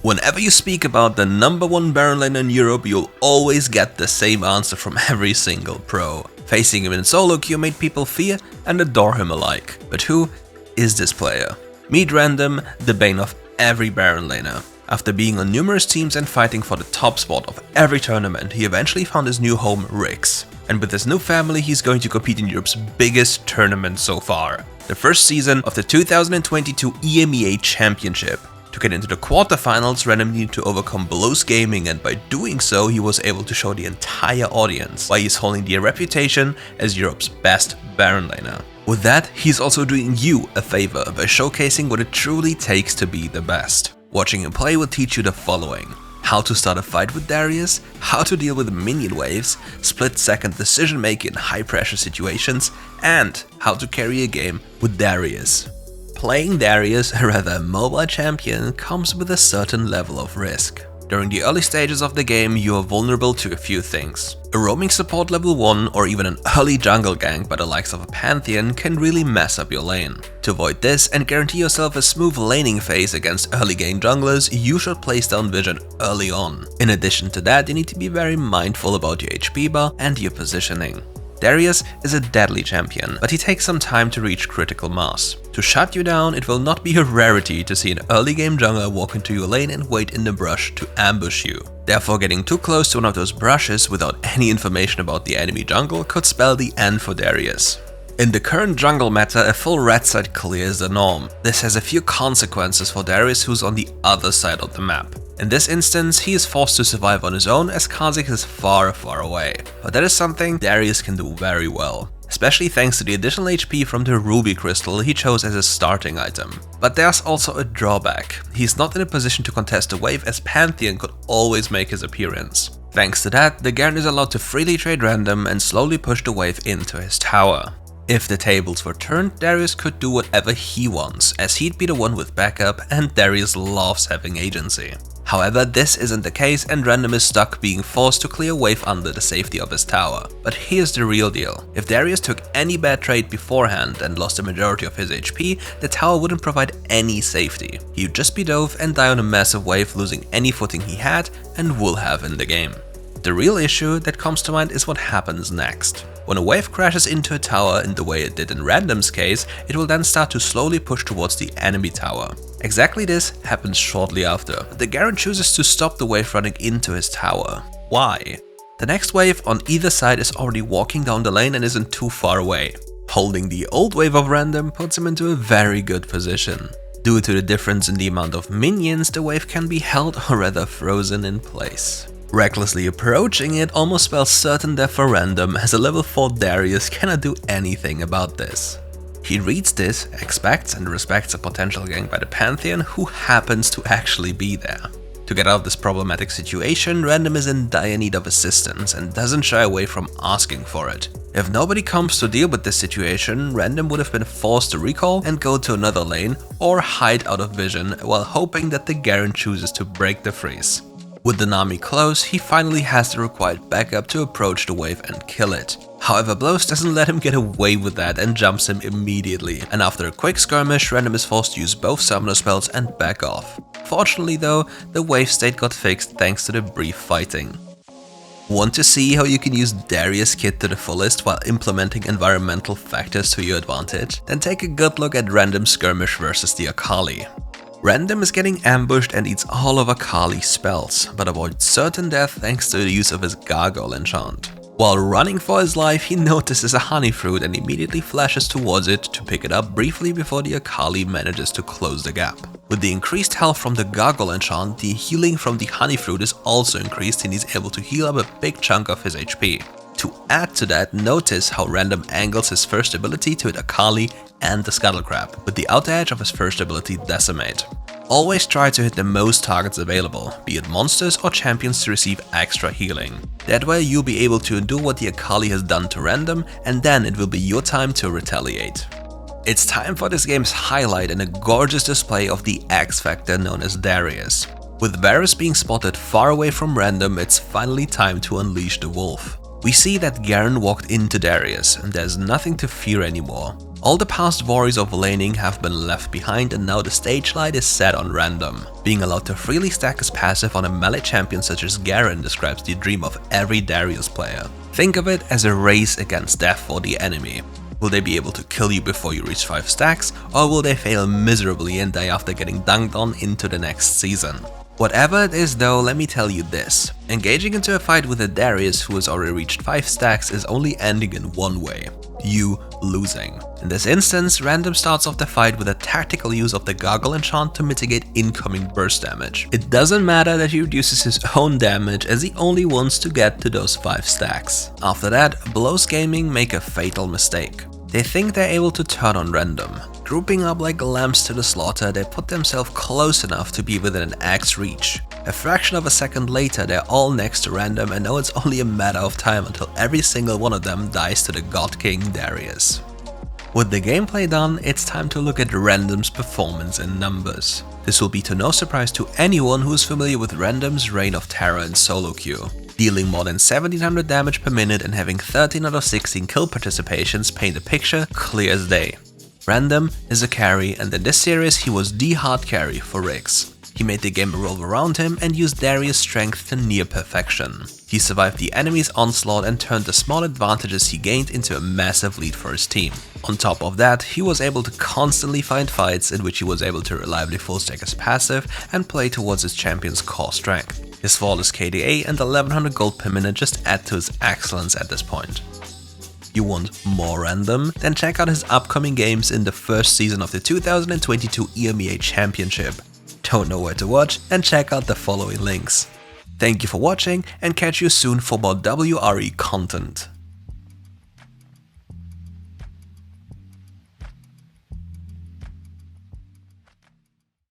Whenever you speak about the #1 Baron laner in Europe, you'll always get the same answer from every single pro. Facing him in solo queue made people fear and adore him alike. But who is this player? Meet Random, the bane of every Baron laner. After being on numerous teams and fighting for the top spot of every tournament, he eventually found his new home, Rix. And with his new family, he's going to compete in Europe's biggest tournament so far, the first season of the 2022 EMEA Championship. To get into the quarterfinals, Random needed to overcome Belows Gaming, and by doing so, he was able to show the entire audience why he's holding the reputation as Europe's best Baron laner. With that, he's also doing you a favor by showcasing what it truly takes to be the best. Watching him play will teach you the following: how to start a fight with Darius, how to deal with minion waves, split-second decision making in high-pressure situations, and how to carry a game with Darius. Playing Darius, a rather mobile champion, comes with a certain level of risk. During the early stages of the game, you are vulnerable to a few things. A roaming support level 1 or even an early jungle gank by the likes of a Pantheon can really mess up your lane. To avoid this and guarantee yourself a smooth laning phase against early game junglers, you should place down vision early on. In addition to that, you need to be very mindful about your HP bar and your positioning. Darius is a deadly champion, but he takes some time to reach critical mass. To shut you down, it will not be a rarity to see an early game jungler walk into your lane and wait in the brush to ambush you. Therefore, getting too close to one of those brushes without any information about the enemy jungle could spell the end for Darius. In the current jungle meta, a full red side clear is the norm. This has a few consequences for Darius, who's on the other side of the map. In this instance, he is forced to survive on his own as Kha'Zix is far away. But that is something Darius can do very well, especially thanks to the additional HP from the Ruby Crystal he chose as his starting item. But there's also a drawback: he's not in a position to contest a wave, as Pantheon could always make his appearance. Thanks to that, the Garen is allowed to freely trade Random and slowly push the wave into his tower. If the tables were turned, Darius could do whatever he wants, as he'd be the one with backup, and Darius loves having agency. However, this isn't the case, and Random is stuck being forced to clear a wave under the safety of his tower. But here's the real deal: if Darius took any bad trade beforehand and lost the majority of his HP, the tower wouldn't provide any safety. He'd just be dove and die on a massive wave, losing any footing he had and will have in the game. The real issue that comes to mind is what happens next. When a wave crashes into a tower in the way it did in Random's case, it will then start to slowly push towards the enemy tower. Exactly this happens shortly after, but the Garen chooses to stop the wave running into his tower. Why? The next wave on either side is already walking down the lane and isn't too far away. Holding the old wave of Random puts him into a very good position. Due to the difference in the amount of minions, the wave can be held or rather frozen in place. Recklessly approaching it almost spells certain death for Random, as a level 4 Darius cannot do anything about this. He reads this, expects and respects a potential gank by the Pantheon, who happens to actually be there. To get out of this problematic situation, Random is in dire need of assistance and doesn't shy away from asking for it. If nobody comes to deal with this situation, Random would have been forced to recall and go to another lane or hide out of vision while hoping that the Garen chooses to break the freeze. With the Nami close, he finally has the required backup to approach the wave and kill it. However, Blows doesn't let him get away with that and jumps him immediately, and after a quick skirmish, Random is forced to use both summoner spells and back off. Fortunately though, the wave state got fixed thanks to the brief fighting. Want to see how you can use Darius' kit to the fullest while implementing environmental factors to your advantage? Then take a good look at Random skirmish versus the Akali. Random is getting ambushed and eats all of Akali's spells, but avoids certain death thanks to the use of his Gargoyle enchant. While running for his life, he notices a honey fruit and immediately flashes towards it to pick it up briefly before the Akali manages to close the gap. With the increased health from the Gargoyle enchant, the healing from the honey fruit is also increased and he's able to heal up a big chunk of his HP. To add to that, notice how Random angles his first ability to hit Akali and the Scuttle Crab, with the outer edge of his first ability Decimate. Always try to hit the most targets available, be it monsters or champions, to receive extra healing. That way you'll be able to undo what the Akali has done to Random, and then it will be your time to retaliate. It's time for this game's highlight and a gorgeous display of the X Factor known as Darius. With Varus being spotted far away from Random, it's finally time to unleash the wolf. We see that Garen walked into Darius, and there's nothing to fear anymore. All the past worries of laning have been left behind, and now the stage light is set on random. Being allowed to freely stack his passive on a melee champion such as Garen describes the dream of every Darius player. Think of it as a race against death for the enemy. Will they be able to kill you before you reach 5 stacks, or will they fail miserably and die after getting dunked on into the next season? Whatever it is though, let me tell you this. Engaging into a fight with a Darius who has already reached 5 stacks is only ending in one way: you losing. In this instance, Random starts off the fight with a tactical use of the Gargle enchant to mitigate incoming burst damage. It doesn't matter that he reduces his own damage, as he only wants to get to those 5 stacks. After that, Blows Gaming make a fatal mistake. They think they're able to turn on Random. Grouping up like lambs to the slaughter, they put themselves close enough to be within an axe reach. A fraction of a second later, they're all next to Random and know it's only a matter of time until every single one of them dies to the God King Darius. With the gameplay done, it's time to look at Random's performance in numbers. This will be to no surprise to anyone who is familiar with Random's reign of terror in solo queue. Dealing more than 1700 damage per minute and having 13 out of 16 kill participations paint a picture clear as day. Random is a carry, and in this series he was the hard carry for Riggs. He made the game revolve around him and used Darius' strength to near perfection. He survived the enemy's onslaught and turned the small advantages he gained into a massive lead for his team. On top of that, he was able to constantly find fights in which he was able to reliably full stack his passive and play towards his champion's core strength. His flawless KDA and 1100 gold per minute just add to his excellence at this point. You want more Random? Then check out his upcoming games in the first season of the 2022 EMEA Championship. Don't know where to watch? Then check out the following links. Thank you for watching, and catch you soon for more WRE content.